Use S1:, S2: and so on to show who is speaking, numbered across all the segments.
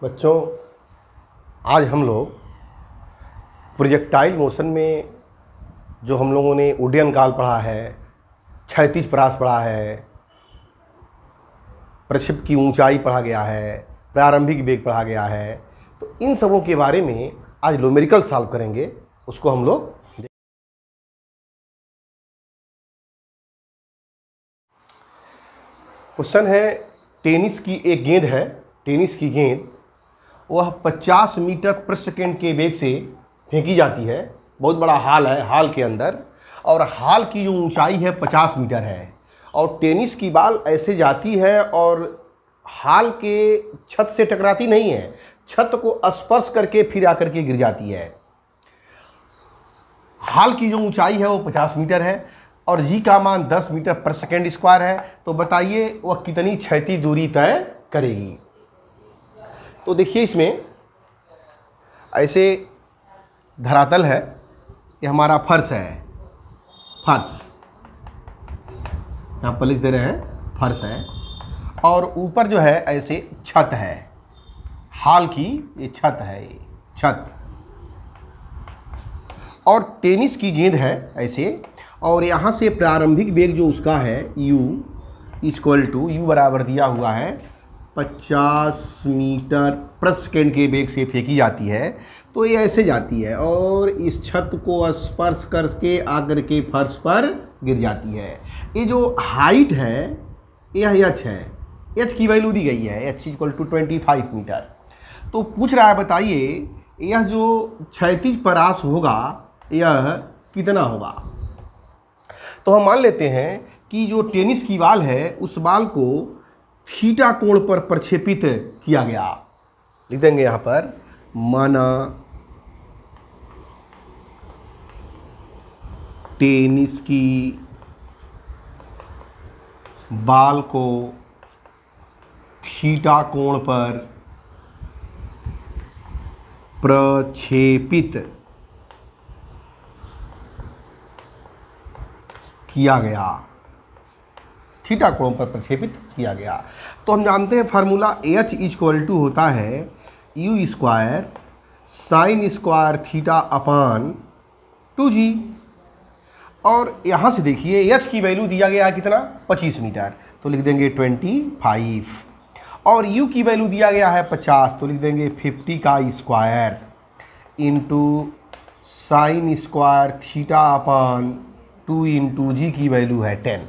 S1: बच्चों, आज हम लोग प्रोजेक्टाइल मोशन में जो हम लोगों ने उड्डयन काल पढ़ा है, क्षैतिज परास पढ़ा है, प्रक्षेप की ऊंचाई पढ़ा गया है, प्रारंभिक वेग पढ़ा गया है, तो इन सबों के बारे में आज न्यूमेरिकल सॉल्व करेंगे। उसको हम लोग क्वेश्चन है, टेनिस की एक गेंद है, टेनिस की गेंद वह 50 मीटर प्रति सेकेंड के वेग से फेंकी जाती है। बहुत बड़ा हाल है, हाल के अंदर, और हाल की जो ऊंचाई है 50 मीटर है, और टेनिस की बॉल ऐसे जाती है और हाल के छत से टकराती नहीं है, छत को स्पर्श करके फिर आकर के गिर जाती है। हाल की जो ऊंचाई है वो 50 मीटर है और जी का मान 10 मीटर प्रति सेकेंड स्क्वायर है। तो बताइए वह कितनी क्षैतिज दूरी तय करेगी। तो देखिए, इसमें ऐसे धरातल है, ये हमारा फर्श है, फर्श यहाँ पर लिख दे रहे हैं, फर्श है, और ऊपर जो है ऐसे छत है, हाल की ये छत है, ये छत, और टेनिस की गेंद है ऐसे, और यहाँ से प्रारंभिक वेग जो उसका है u इक्वल टू u बराबर दिया हुआ है 50 मीटर प्रति सेकेंड के वेग से फेंकी जाती है। तो ये ऐसे जाती है और इस छत को स्पर्श करके आकर के फर्श पर गिर जाती है। ये जो हाइट है यह h है, h की वैल्यू दी गई है, h इक्वल टू 25 मीटर। तो पूछ रहा है, बताइए यह जो क्षैतिज परास होगा यह कितना होगा। तो हम मान लेते हैं कि जो टेनिस की बॉल है उस बॉल को थीटा कोण पर प्रक्षेपित किया गया। लिख देंगे यहाँ पर, माना टेनिस की बॉल को थीटा कोण पर प्रक्षेपित किया गया, थीटा कोण पर प्रक्षेपित किया गया। तो हम जानते हैं फार्मूला H इक्वल टू होता है U square sign square theta अपान 2G। और यहाँ से देखिए H की वैल्यू दिया गया है कितना, 25 मीटर, तो लिख देंगे 25, और U की वैल्यू दिया गया है 50, तो लिख देंगे 50 का square into sine square theta upon 2 into g की वैल्यू है 10।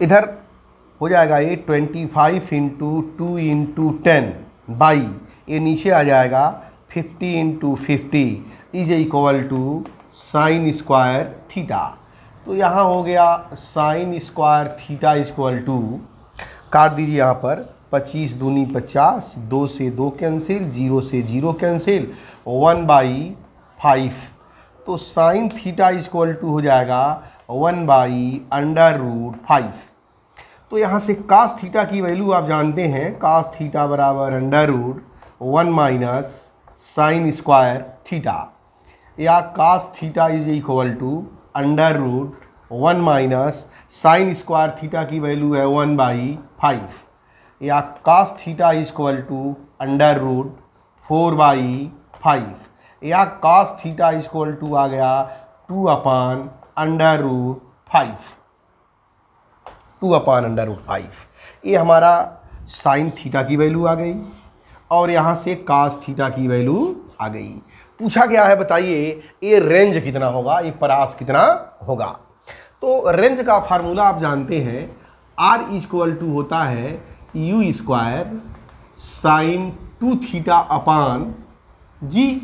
S1: इधर हो जाएगा ये 25 इंटू 2 इंटू 10 बाई, ये नीचे आ जाएगा 50 into 50 is equal to sine square theta. तो यहाँ हो गया sine square theta equal to, काट दीजिए यहाँ पर, 25 दूनी 50, 2 से 2 कैंसिल, 0 से 0 कैंसिल, 1/5। तो साइन थीटा इक्वल टू हो जाएगा 1/√5। तो यहाँ से कास थीटा की वैल्यू आप जानते हैं, कास थीटा बराबर √1 माइनस साइन स्क्वायर थीटा, या cos theta is equal to √1 minus sine square theta की वैल्यू है 1/5, या कास थीटा इक्वल टू √4/5, या कास थीटा इक्वल टू आ गया 2/√5। ये हमारा साइन थीटा की वैल्यू आ गई, और यहाँ से कास थीटा की वैल्यू आ गई। पूछा गया है, बताइए ये रेंज कितना होगा, ये परास कितना होगा। तो रेंज का फार्मूला आप जानते हैं, R इक्वल टू होता है U square sine 2 theta upon G।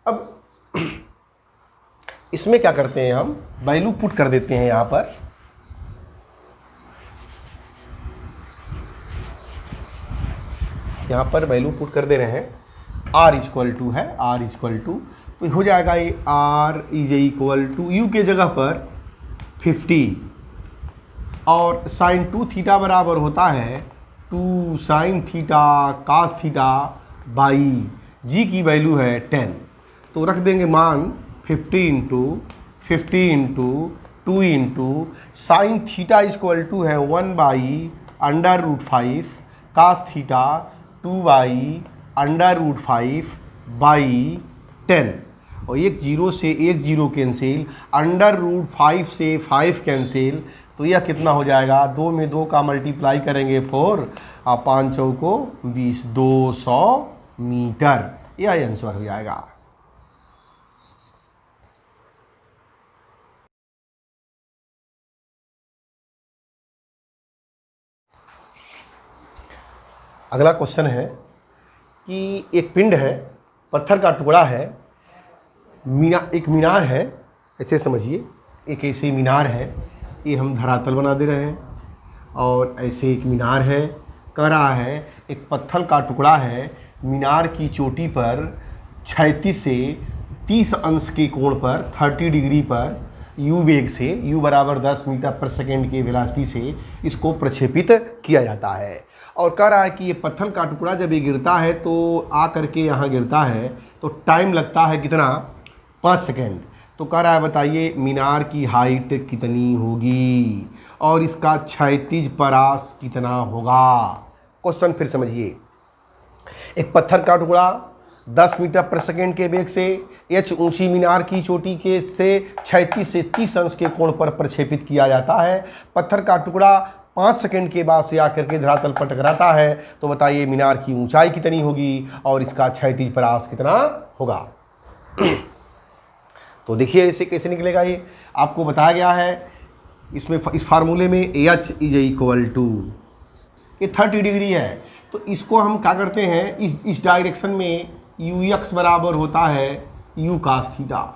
S1: अब इसमें क्या करते हैं, हम वैल्यू पुट कर देते हैं यहाँ पर, वैल्यू पुट कर दे रहे हैं। R इक्वल टू है, R इक्वल टू, तो हो जाएगा ये R is equal to U के जगह पर 50, और साइन 2 थीटा बराबर होता है 2 sine theta cos theta by G की वैल्यू है 10। तो रख देंगे मान 50 into 2 into sine theta equal to है 1/√5 कास थीटा 2/√5/10 और एक जीरो से एक जीरो कैंसिल, √5 से 5 कैंसिल, तो यह कितना हो जाएगा, 2 में 2 का मल्टीप्लाई करेंगे 4 और 5 चौको 20, 200 मीटर, यह आंसर हो जाएगा। अगला क्वेश्चन है कि एक पिंड है, पत्थर का टुकड़ा है, एक मीनार है, ऐसे समझिए एक ऐसे मीनार है, ये हम धरातल बना दे रहे हैं, और ऐसे एक मीनार है, कह रहा है एक पत्थर का टुकड़ा है, मीनार की चोटी पर 36 से 30 अंश के कोण पर 30 डिग्री पर u वेग से, u बराबर 10 मीटर पर सेकेंड के वेलोसिटी से इसको प्रक्षेपित किया जाता है। और कह रहा है कि ये पत्थर का टुकड़ा जब ये गिरता है तो आ करके यहाँ गिरता है तो टाइम लगता है कितना, 5 सेकेंड। तो कह रहा है बताइए मीनार की हाइट कितनी होगी और इसका क्षैतिज परास कितना होगा। क्वेश्चन फिर समझिए, एक पत्थर का टुकड़ा 10 मीटर पर सेकेंड के वेग से h ऊंची मीनार की चोटी के से 36 से 30 अंश के कोण पर प्रक्षेपित किया जाता है। पत्थर का टुकड़ा 5 सेकेंड के बाद से आकर के धरातल पर टकराता है, तो बताइए मीनार की ऊंचाई कितनी होगी और इसका क्षैतिज परास कितना होगा। तो देखिए इसे कैसे निकलेगा, ये आपको बताया गया है इसमें, इस फार्मूले में h = ये 30 डिग्री है, तो इसको हम क्या करते हैं, इस डायरेक्शन में ux बराबर होता है u cos थीटा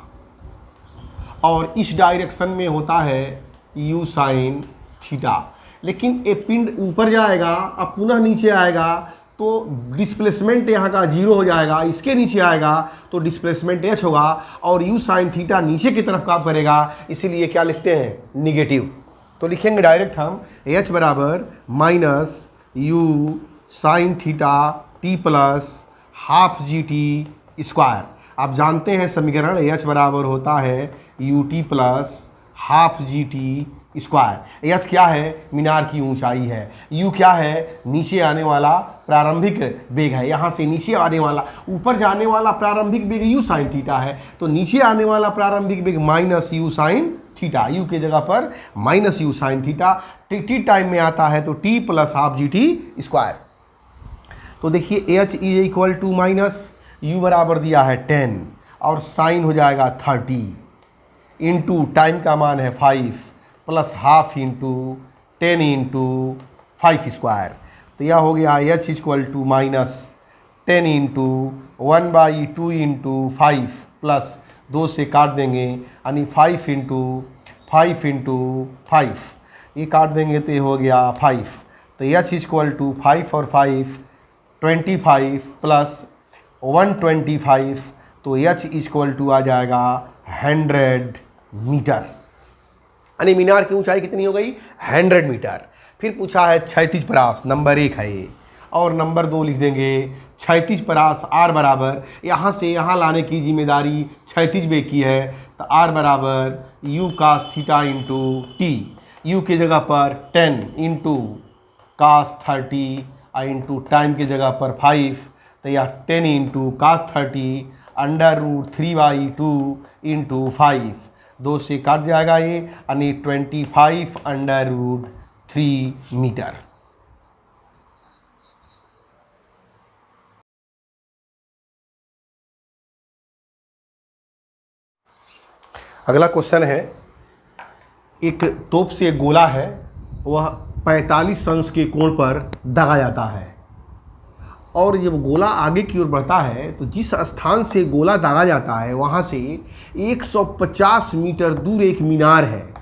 S1: और इस डायरेक्शन में होता है u sin थीटा। लेकिन ये पिंड ऊपर जाएगा अब पुनः नीचे आएगा तो डिस्प्लेसमेंट यहाँ का 0 हो जाएगा, इसके नीचे आएगा तो डिस्प्लेसमेंट h होगा और u sin थीटा नीचे की तरफ काम करेगा, इसीलिए क्या लिखते हैं, निगेटिव। तो लिखेंगे डायरेक्ट हम h बराबर -u sin theta t plus half GT²। आप जानते हैं समीकरण h बराबर होता है ut plus half GT²। h क्या है, मीनार की ऊंचाई है, u क्या है, नीचे आने वाला प्रारंभिक वेग है, यहाँ से नीचे आने वाला, ऊपर जाने वाला प्रारंभिक वेग u sin थीटा है, तो नीचे आने वाला प्रारंभिक वेग -u sin थीटा, u के जगह पर -u sin theta, t time में आता है तो t प्लस हाफ GT²। तो देखिए h = u बराबर दिया है 10 और साइन हो जाएगा 30 इंटू टाइम का मान है 5 प्लस हाफ इंटू 10 इंटू 5²। तो यह हो गया h = -10 इंटू 1/2 इंटू 5 प्लस 2 से काट देंगे यानी 5 इंटू 5 इंटू 5, ये काट देंगे तो ये हो गया 5। तो h = 5 और 5 25 प्लस 125, तो h = आ जाएगा 100 मीटर, यानी मीनार की ऊंचाई कितनी हो गई, 100 मीटर। फिर पूछा है क्षैतिज परास, नंबर 1 है ये, और नंबर 2 लिख देंगे क्षैतिज परास r बराबर, यहाँ से यहाँ लाने की जिम्मेदारी क्षैतिज वेग की है, तो r बराबर u cos theta into t, u की जगह पर 10 इंटू cos 30 इंटू टाइम की जगह पर 5, तो यह 10 इंटू cos 30 √3/2 इंटू 5, 2 से काट जाएगा ये, यानी 25 √3 मीटर। अगला क्वेश्चन है, एक तोप से एक गोला है, वह 45 अंश के कोण पर दागा जाता है और जब गोला आगे की ओर बढ़ता है तो जिस स्थान से गोला दागा जाता है वहाँ से 150 मीटर दूर एक मीनार है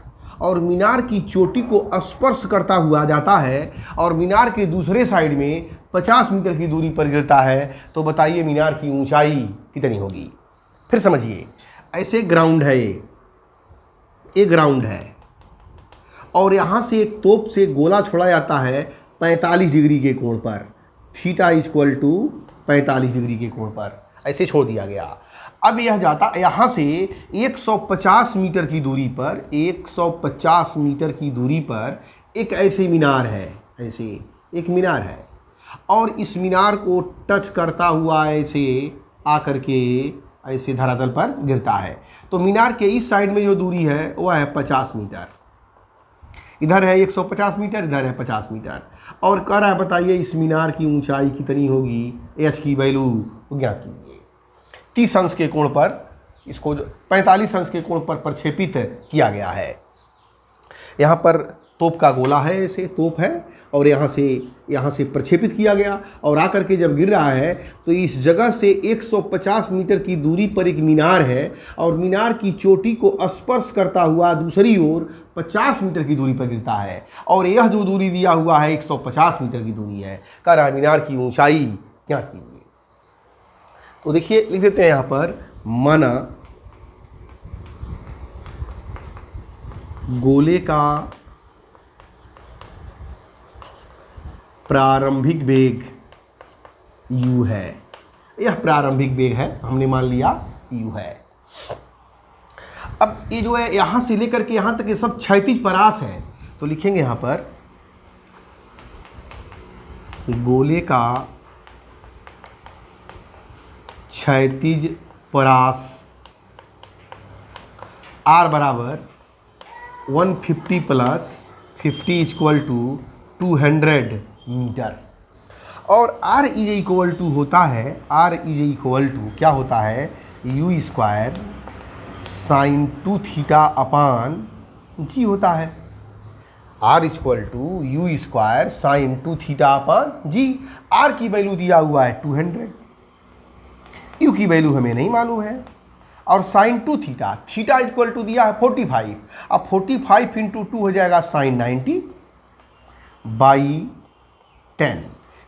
S1: और मीनार की चोटी को स्पर्श करता हुआ जाता है और मीनार के दूसरे साइड में 50 मीटर की दूरी पर गिरता है, तो बताइए मीनार की ऊंचाई कितनी होगी। फिर समझिए, ऐसे ग्राउंड है, ये ग्राउंड है और यहाँ से एक तोप से गोला छोड़ा जाता है 45 डिग्री के कोण पर, थीटा = 45 डिग्री के कोण पर ऐसे छोड़ दिया गया। अब यह जाता यहाँ से 150 मीटर की दूरी पर, 150 मीटर की दूरी पर एक ऐसे मीनार है, ऐसे एक मीनार है और इस मीनार को टच करता हुआ ऐसे आकर के ऐसे धरातल पर गिरता है। तो मीनार के इस साइड में जो दूरी है वह है 50 मीटर, इधर है 150 मीटर, इधर है 50 मीटर। और कह रहा है बताइए इस मीनार की ऊंचाई कितनी होगी, एच की वैल्यू ज्ञात कीजिए। 30 अंश के कोण पर इसको 45 अंश के कोण पर प्रक्षेपित किया गया है। यहाँ पर तोप का गोला है, ऐसे तोप है और यहाँ से प्रक्षेपित किया गया और आकर के जब गिर रहा है तो इस जगह से 150 मीटर की दूरी पर एक मीनार है और मीनार की चोटी को स्पर्श करता हुआ दूसरी ओर 50 मीटर की दूरी पर गिरता है और यह जो दूरी दिया हुआ है 150 मीटर की दूरी है। कह रहा है मीनार की ऊंचाई क्या कीजिए। तो देखिए लिख देते हैं यहाँ पर, माना गोले का प्रारंभिक वेग u है, यह प्रारंभिक वेग है, हमने मान लिया u है। अब ये जो है यहाँ से लेकर के यहाँ तक ये सब क्षैतिज परास है, तो लिखेंगे यहाँ पर गोले का क्षैतिज परास r बराबर 150 प्लस 50 इक्वल टू 200 मीटर। और r इज इक्वल टू होता है, r इज इक्वल टू क्या होता है, u square sine 2 theta upon g होता है। r equal to U square sine 2 theta upon G. r की वैल्यू दिया हुआ है 200, u की वैल्यू हमें नहीं मालूम है, और sine 2 theta, theta equal to दिया है 45। अब 45 इंटू 2 हो जाएगा साइन 90 बाई 10।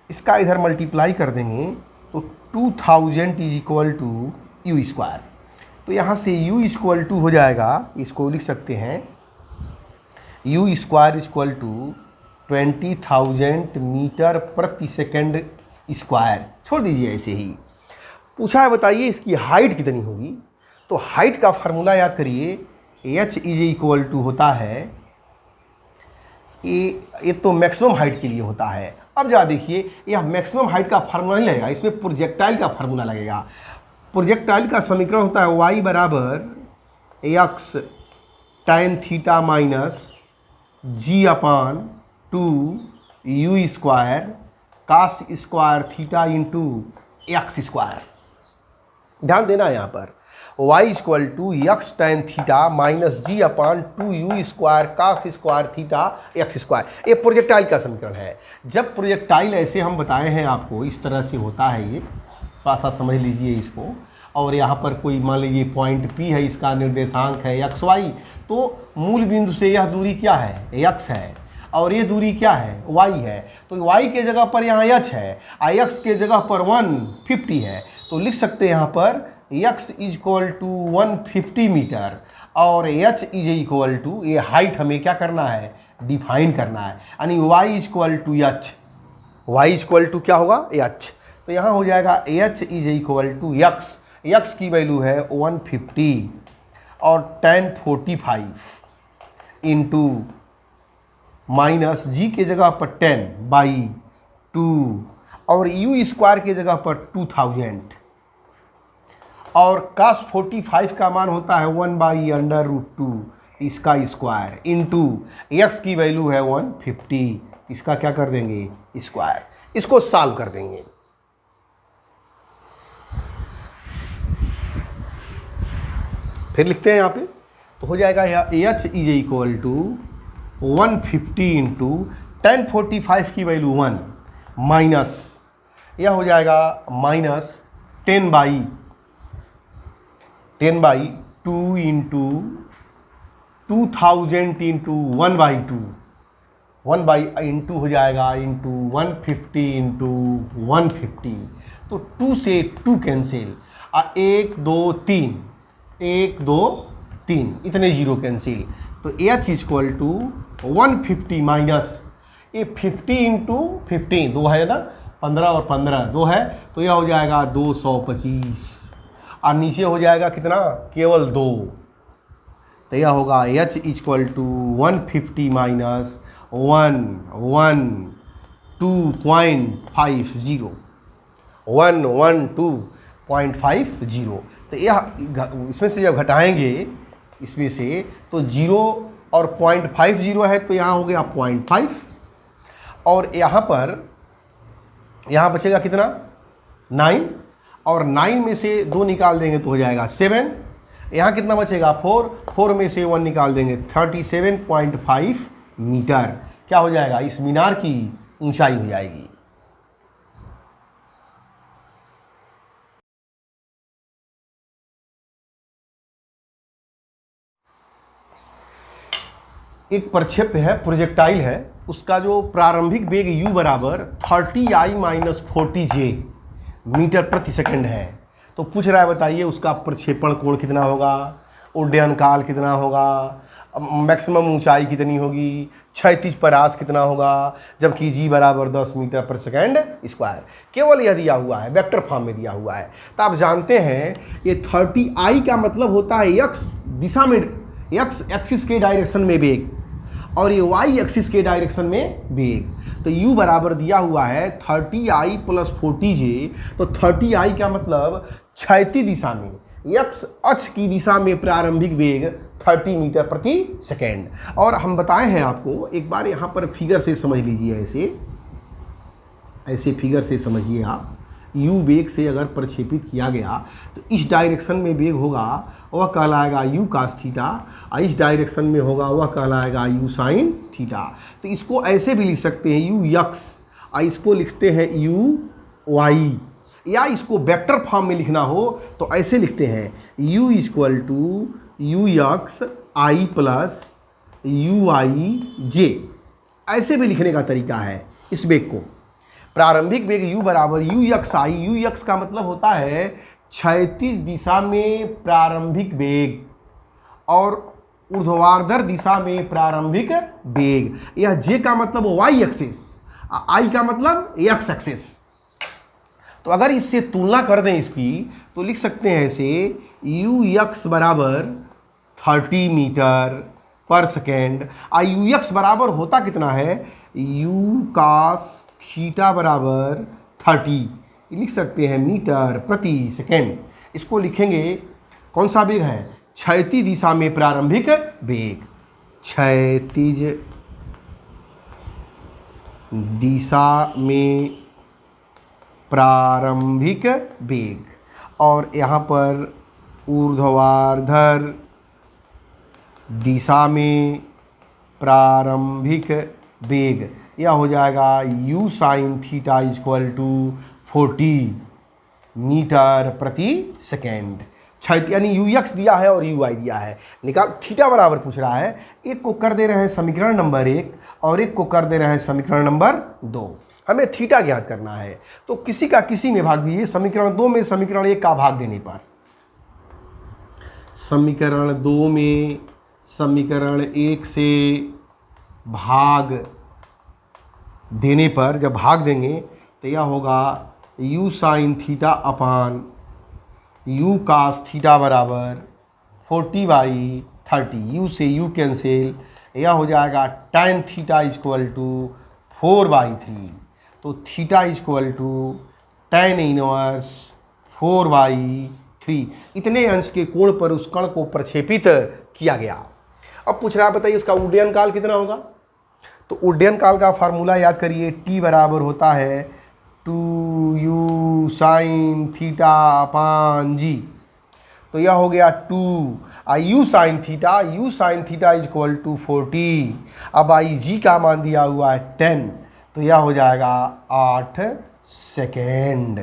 S1: इसका इधर मल्टीप्लाई कर देंगे तो 2000 is equal to U square. तो यहाँ से u इक्वल टू हो जाएगा, इसको लिख सकते हैं U square equal to 20,000 metre प्रति सेकेंड स्क्वायर। छोड़ दीजिए ऐसे ही। पूछा है बताइए इसकी हाइट कितनी होगी, तो हाइट का फार्मूला याद करिए, h इज इक्वल टू होता है, ये तो मैक्सिमम हाइट के लिए होता है। अब जरा देखिए यह मैक्सिमम हाइट का फार्मूला नहीं लगेगा, इसमें प्रोजेक्टाइल का फार्मूला लगेगा। प्रोजेक्टाइल का समीकरण होता है y बराबर x tan theta minus g upon 2 u square cos square theta into x square. ध्यान देना है यहाँ पर, y equal to x tan theta minus g upon 2 u square cos square theta x square. ये projectile का समीकरण है। जब प्रोजेक्टाइल ऐसे हम बताए हैं आपको, इस तरह से होता है, ये थोड़ा सा समझ लीजिए इसको। और यहाँ पर कोई मान लीजिए पॉइंट P है, इसका निर्देशांक है एक्स वाई, तो मूल बिंदु से यह दूरी क्या है, एक्स है, और ये दूरी क्या है, y है। तो y के जगह पर यहाँ h है, x के जगह पर 150 है, तो लिख सकते हैं यहाँ पर x is equal to 150 metre और h इज इक्वल टू, ये हाइट हमें क्या करना है, डिफाइन करना है, यानी y is equal to h, y is equal to क्या होगा, h। तो यहाँ हो जाएगा h is equal to x, x की वैल्यू है 150 और tan 45 इंटू माइनस जी के जगह पर 10 बाई 2 और यू स्क्वायर के जगह पर 2000 और कास 45 का मान होता है 1 बाई अंडर रूट 2 इसका स्क्वायर इंटू एक्स की वैल्यू है 150, इसका क्या कर देंगे, स्क्वायर। इसको सॉल्व कर देंगे। फिर लिखते हैं यहाँ पे, तो हो जाएगा h is equal to 150 into tan 45 की वैल्यू 1 माइनस, यह हो जाएगा minus 10 by 2 into 2000 into 1 by 2, 1 by into हो जाएगा इंटू 150 इंटू 150, तो 2 से 2 कैंसिल, 1 2 3 1 2 3 इतने जीरो कैंसिल, तो एच इक्वल टू 150 माइनस ये 50 इंटू 15, 2 है ना, 15 और 15 2 है, तो यह हो जाएगा 225 और नीचे हो जाएगा कितना, केवल 2, तो यह होगा एच इक्वल टू 150 माइनस 1 2.50 112.50। तो यह इसमें से जब घटाएंगे इसमें से तो 0 और 0.50 है तो यहाँ हो गया 0.5 और यहाँ बचेगा कितना 9 और 9 में से 2 निकाल देंगे तो हो जाएगा 7। यहाँ कितना बचेगा 4 में से 1 निकाल देंगे 37.5 मीटर क्या हो जाएगा इस मीनार की ऊंचाई हो जाएगी। एक प्रक्षेप्य है प्रोजेक्टाइल है उसका जो प्रारंभिक वेग u बराबर 30i-40j मीटर प्रति सेकंड है। तो पूछ रहा है बताइए उसका प्रक्षेपण कोण कितना होगा, उड्डयन काल कितना होगा, मैक्सिमम ऊंचाई कितनी होगी, क्षैतिज परास कितना होगा, जबकि g बराबर 10 मीटर पर सेकंड स्क्वायर। केवल यह दिया हुआ है वेक्टर फॉर्म में दिया हुआ है। तो आप जानते हैं ये 30i का मतलब होता है x दिशा में x एक्सिस के डायरेक्शन में वेग और ये y एक्सिस के डायरेक्शन में वेग। तो u बराबर दिया हुआ है 30i + 40j। तो 30i का मतलब क्षैतिज दिशा में x अक्ष की दिशा में प्रारंभिक वेग 30 मीटर प्रति सेकेंड। और हम बताए हैं आपको एक बार यहाँ पर फिगर से समझ लीजिए, ऐसे फिगर से समझिए आप। u वेग से अगर प्रक्षेपित किया गया तो इस डायरेक्शन में वेग होगा वह कहलाएगा u cos थीटा और इस डायरेक्शन में होगा वह कहलाएगा u sin थीटा। तो इसको ऐसे भी लिख सकते हैं u x और इसको लिखते हैं u y, या इसको वेक्टर फॉर्म में लिखना हो तो ऐसे लिखते हैं u = u x i + u y j। ऐसे भी लिखने का तरीका है इस वेग को। प्रारंभिक वेग u बराबर u x i, u x का मतलब होता है क्षैतिज दिशा में प्रारंभिक वेग और ऊर्ध्वाधर दिशा में प्रारंभिक वेग। यह j का मतलब y एक्सिस, i का मतलब x एक्सिस। तो अगर इससे तुलना कर दें इसकी तो लिख सकते हैं ऐसे u x बराबर 30 मीटर पर सेकेंड और u x बराबर होता कितना है u cos थीटा बराबर 30 लिख सकते हैं मीटर प्रति सेकेंड। इसको लिखेंगे कौन सा वेग है क्षैतिज दिशा में प्रारंभिक वेग, क्षैतिज दिशा में प्रारंभिक वेग और यहाँ पर ऊर्ध्वाधर दिशा में प्रारंभिक वेग। यह हो जाएगा u sin थीटा = 40 मीटर प्रति सेकेंड। क्षैतिज यानी ux दिया है और uy दिया है, निकाल थीटा बराबर पूछ रहा है। एक को कर दे रहे हैं समीकरण नंबर 1 और एक को कर दे रहे हैं समीकरण नंबर 2। हमें थीटा ज्ञात करना है तो किसी का किसी में भाग दीजिए। समीकरण 2 में समीकरण 1 का भाग देने पर, समीकरण 2 में समीकरण 1 से भाग देने पर जब भाग देंगे तो यह होगा u sin theta upon u cos theta बराबर 40/30। u से u कैंसिल, यह हो जाएगा tan थीटा = 4/3। तो थीटा = tan इनवर्स 4/3। इतने अंश के कोण पर उस कण को प्रक्षेपित किया गया। अब पूछ रहा है बताइए उसका उड्डयन काल कितना होगा। तो उड्डयन काल का फार्मूला याद करिए, t बराबर होता है 2u sin theta upon g। तो यह हो गया 2 u sin थीटा = 40। अब g का मान दिया हुआ है 10 तो यह हो जाएगा 8 सेकेंड।